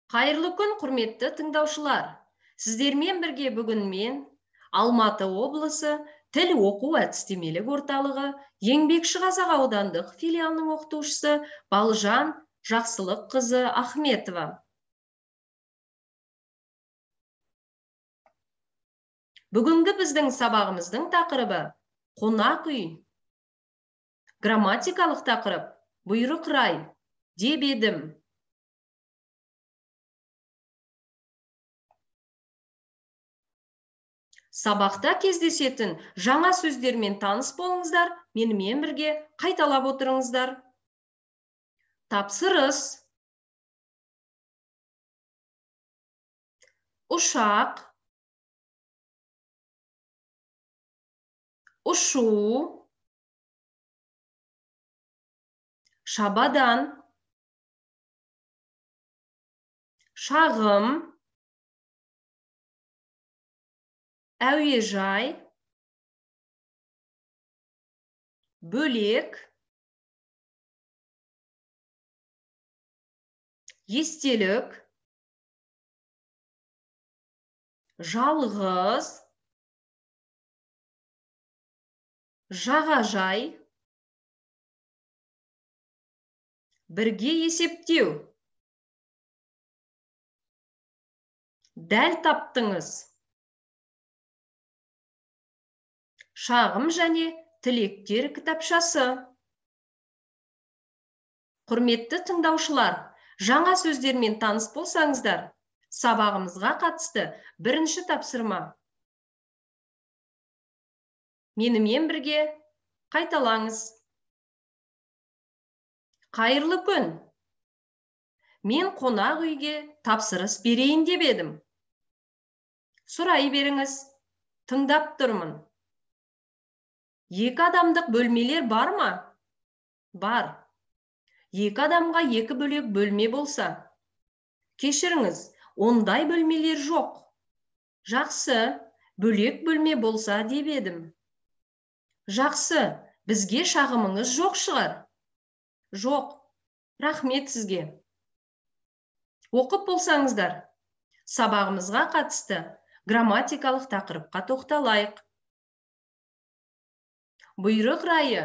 Қайырлы күн, құрметті тыңдаушылар. Сіздермен бірге бүгін мен Алматы облысы тіл оқу әдістемелік орталығы Еңбекші Қазақ аудандық филиалының оқытушысы Балжан Жақсылыққызы Ахметова. Бүгінгі біздің сабағымыздың тақырыбы қонақ үй. Грамматикалық тақырып бұйрық рай деп едім. Сабақта кездесетін жаңа сөздермен таныс болыңыздар, менімен бірге қайталап отырыңыздар. Тапсырыс: ұшақ, ұшу, шабадан, шағым, әуежай, бөлек, естелік, жалғыз, жағажай, бірге есептеу. Дәл таптыңыз. Шағым және тілектер кітапшасы. Құрметті тыңдаушылар, жаңа сөздермен таныс болсаңыздар, сабағымызға қатысты бірінші тапсырма. Менімен бірге қайталаңыз. Қайырлы күн. Мен қонақ үйге тапсырыс берейін деп едім. Сұрай беріңіз, тыңдап тұрмын. Екі адамдық бөлмелер бар ма? Бар. Екі адамға екі бөлек бөлме болса. Кешіріңіз, ондай бөлмелер жоқ. Жақсы, бөлек бөлме болса деп едім. Жақсы, бізге шағымыңыз жоқ шығар? Жоқ, рахмет сізге. Оқып болсаңыздар, сабағымызға қатысты грамматикалық тақырыпқа тоқталайық. Бұйрық райы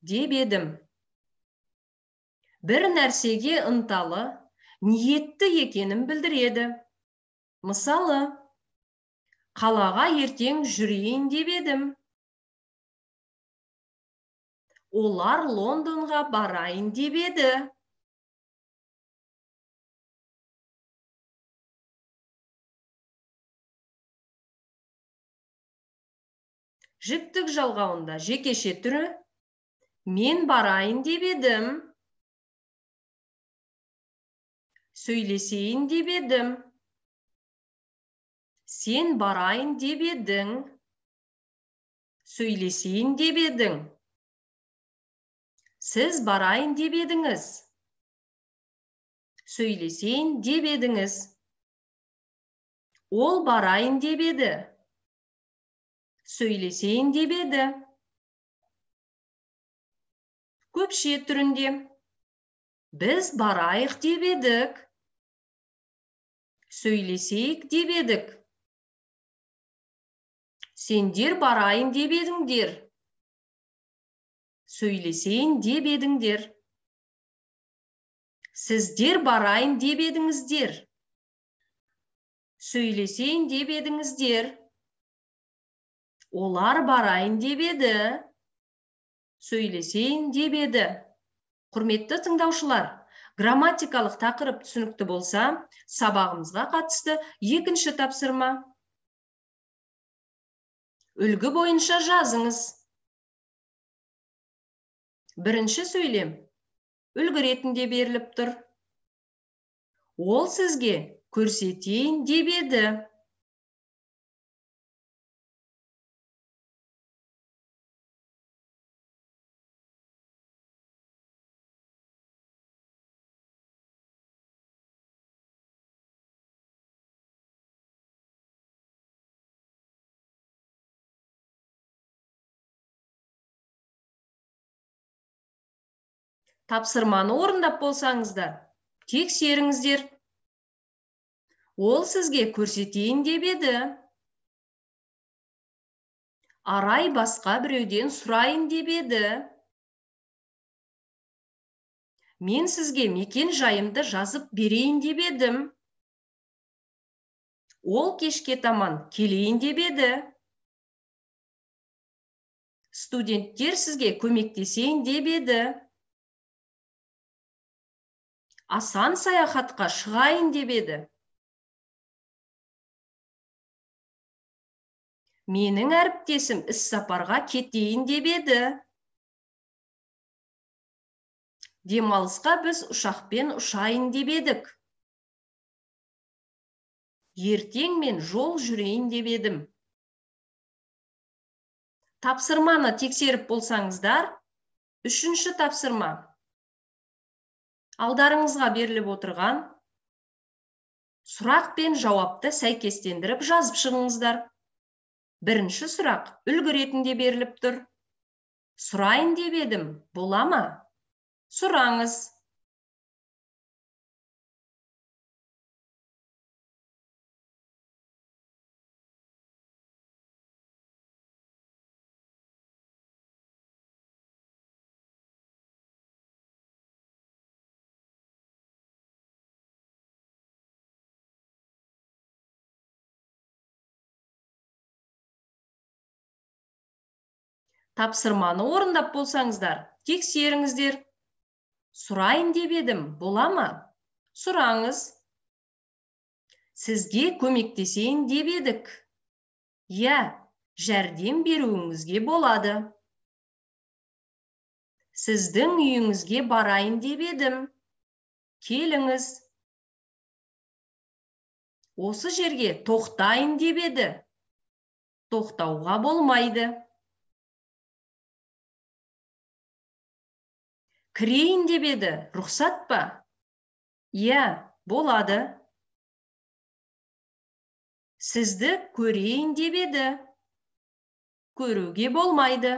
деп едім. Бір нәрсеге ынталы, ниетті екенін білдіреді. Мысалы, қалаға ертең жүрейін деп едім. Олар Лондонға барайын деп еді. Жіктік жалғауында жекеше түрі: мен барайын деп едім. Сөйлесейін деп едім. Сен барайын деп едің. Сөйлесейін деп едің. Сіз барайын деп едіңіз. Сөйлесейін деп едіңіз. Ол барайын деп еді. Сөйлесейін деп еді. Көпше түрінде: біз барайық деп едік. Сөйлесейік деп едік. Сендер барайын деп едіңдер. Сөйлесейін деп едіңдер. Сіздер барайын деп едіңіздер. Сөйлесейін деп едіңіздер. Олар барайын деп еді. Сөйлесейін деп еді. Құрметті тыңдаушылар, грамматикалық тақырып түсінікті болса, сабағымызға қатысты екінші тапсырма. Үлгі бойынша жазыңыз. Бірінші сөйлем үлгі ретінде беріліп тұр. Ол сізге көрсетейін деп еді. Тапсырманы орындап болсаңыздар, тексеріңіздер. Ол сізге көрсетейін деп еді. Арай басқа біреуден сұрайын деп еді. Мен сізге мекен жайымды жазып берейін деп едім. Ол кешке таман келейін деп еді. Студенттер сізге көмектесейін деп еді. Асан саяхатқа шығайын деп еді. Менің әріптесім іссапарға кетейін деп еді. Демалысқа біз ұшақпен ұшайын деп едік. Ертең мен жол жүрейін деп едім. Тапсырманы тексеріп болсаңыздар, 3-ші тапсырма. Алдарыңызға беріліп отырған сұрақ пен жауапты сәйкестендіріп жазып шығыңыздар. 1-ші сұрақ үлгі ретінде беріліп тұр. Сұрайын деп едім, бола ма? Сұраңыз. Тапсырманы орындап болсаңыздар, тексеріңіздер. Сұрайын деп едім, бола ма? Сұраңыз. Сізге көмектесейін деп едік. Иә, жәрдем беруіңізге болады. Сіздің үйіңізге барайын деп едім. Келіңіз. Осы жерге тоқтайын деп еді. Тоқтауға болмайды. Кірейін деп еді, рұқсат па? Иә, болады. Сізді көрейін деп еді. Көруге болмайды.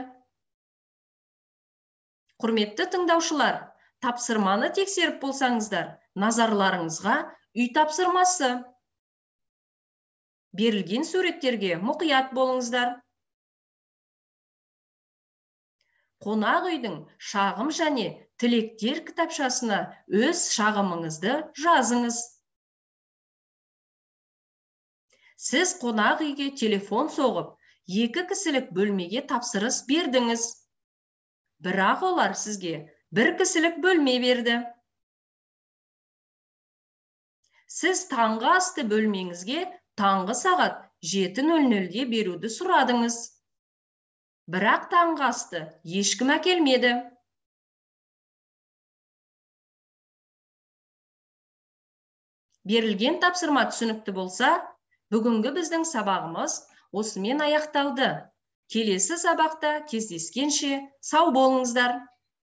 Құрметті тыңдаушылар, тапсырманы тексеріп болсаңыздар, назарларыңызға үй тапсырмасы. Берілген суреттерге мұқият болыңыздар. Қонақ үйдің шағым және тілектер кітапшасына өз шағымыңызды жазыңыз. Сіз қонақ үйге телефон соғып, 2 кісілік бөлмеге тапсырыс бердіңіз. Бірақ олар сізге 1 кісілік бөлме берді. Сіз таңғы асты бөлмеңізге таңғы сағат 7:00-де беруді сұрадыңыз. Бірақ таңғы асты ешкім әкелмеді. Берілген тапсырма түсінікті болса, бүгінгі біздің сабағымыз осымен аяқталды. Келесі сабақта кездескенше сау болыңыздар.